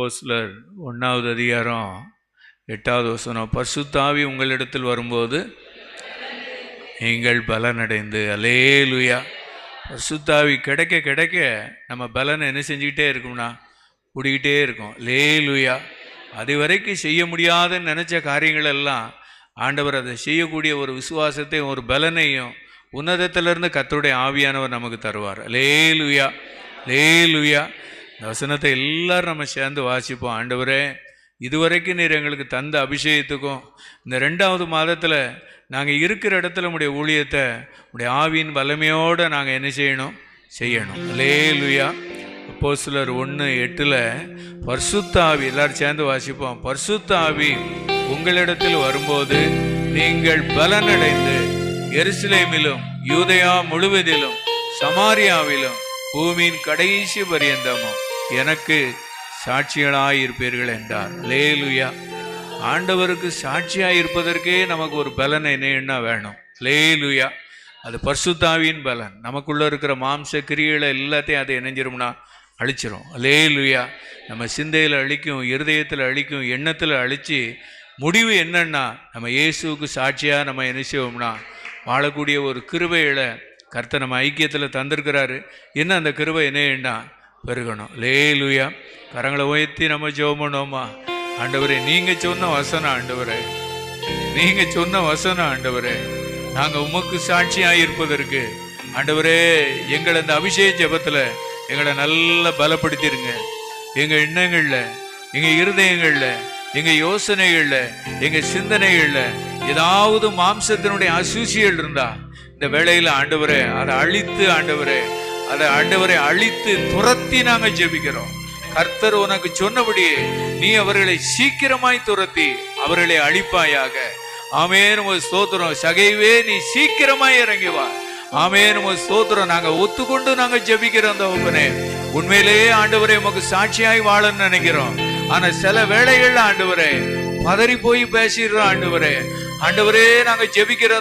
அப்போஸ்தலர் 1வது அதிகாரம் 8வது வசனம், பரிசுத்த ஆவி உங்களிடத்தில் வரும்போது நீங்கள் பலனடைந்து. அல்லேலூயா. பரிசுத்த ஆவி கிடைக்க கிடைக்க நம்ம பலனை என்ன செஞ்சுக்கிட்டே இருக்கோம்னா கூடிக்கிட்டே இருக்கும். அல்லேலூயா. அது வரைக்கும் செய்ய முடியாதுன்னு நினச்ச காரியங்கள் எல்லாம் ஆண்டவர் அதை செய்யக்கூடிய ஒரு விசுவாசத்தையும் ஒரு பலனையும் உன்னதத்திலிருந்து கர்த்தருடைய ஆவியானவர் நமக்கு தருவார். அல்லேலூயா, அல்லேலூயா. இந்த வசனத்தை எல்லாரும் நம்ம சேர்ந்து வாசிப்போம். ஆண்டவரே, இதுவரைக்கும் நீர் எங்களுக்கு தந்த அபிஷேகத்துக்கும் இந்த 2வது மாதத்தில் நாங்கள் இருக்கிற இடத்துல உடைய ஊழியத்தை உடைய ஆவியின் வல்லமையோடு நாங்கள் என்ன செய்யணும். அல்லேலூயா. அப்போஸ்தலர் 1:8 பரிசுத்த ஆவி, எல்லாரும் சேர்ந்து வாசிப்போம். பரிசுத்த ஆவி உங்களிடத்தில் வரும்போது நீங்கள் பலனடைந்து எருசலேமிலும் யூதேயா முழுவதிலும் சமாரியாவிலும் பூமியின் கடைசி பரியந்தமும் எனக்கு சாட்சிகளாயிருப்பீர்கள் என்றார். அல்லேலூயா. ஆண்டவருக்கு சாட்சியாக இருப்பதற்கே நமக்கு ஒரு பலன் என்ன வேணும். அல்லேலூயா. அது பரிசுத்த ஆவியின் பலன். நமக்குள்ளே இருக்கிற மாம்ச கிரியைகளை எல்லாத்தையும் அதை இணைஞ்சிரும்னா அழிச்சிரும். அல்லேலூயா. நம்ம சிந்தையில் அழிக்கும், இருதயத்தில் அழிக்கும், எண்ணத்தில் அழித்து முடிவு என்னன்னா நம்ம இயேசுவுக்கு சாட்சியாக நம்ம என்ன செய்வோம்னா வாழக்கூடிய ஒரு கிருபைகளை கர்த்தர் நம்ம ஐக்கியத்தில் தந்திருக்கிறாரு. என்ன அந்த கிருபை என்ன பெருகணும். அல்லேலூயா. கரங்களை உயர்த்தி நம்ம ஜெபம் பண்ணுவோமா? ஆண்டவரே, நீங்கள் சொன்ன வசனம் ஆண்டவரே, நீங்கள் சொன்ன வசனம் ஆண்டவரே, நாங்கள் உமக்கு சாட்சியாக இருப்பதற்கு ஆண்டவரே எங்களை இந்த அபிஷேக ஜெபத்தில் எங்களை நல்லா பலப்படுத்திடுங்க. எங்கள் எண்ணங்களில், எங்கள் இருதயங்களில், எங்கள் யோசனைகளில், எங்கள் சிந்தனைகளில் ஏதாவது மாம்சத்தினுடைய அசூசிகள் இருந்தா இந்த வேளையில் ஆண்டவரே அதை அழித்து, ஆண்டவரை அழித்து துரத்தி நாங்கள் ஜெபிக்கிறோம். கர்த்தர் உனக்கு சொன்னபடியே நீ அவர்களை சீக்கிரமாய் துரத்தி அவர்களை அழிப்பாயாக. ஆமென். உமக்கு ஸ்தோத்திரம். சகைவே, நீ சீக்கிரமாய் இறங்கி வா. ஆமென். உமக்கு ஸ்தோத்திரம். நாங்கள் ஒத்துக்கொண்டு நாங்கள் ஜெபிக்கிறோம். தகப்பனே, உண்மையிலேயே ஆண்டவரே உமக்கு சாட்சியாய் வாழன்னு நினைக்கிறோம். ஆனா சில வேளைகள்ல ஆண்டவரே பதறி போய் பேசிடுறோம். ஆண்டவரே நாங்கள் ஜெபிக்கிறோம்.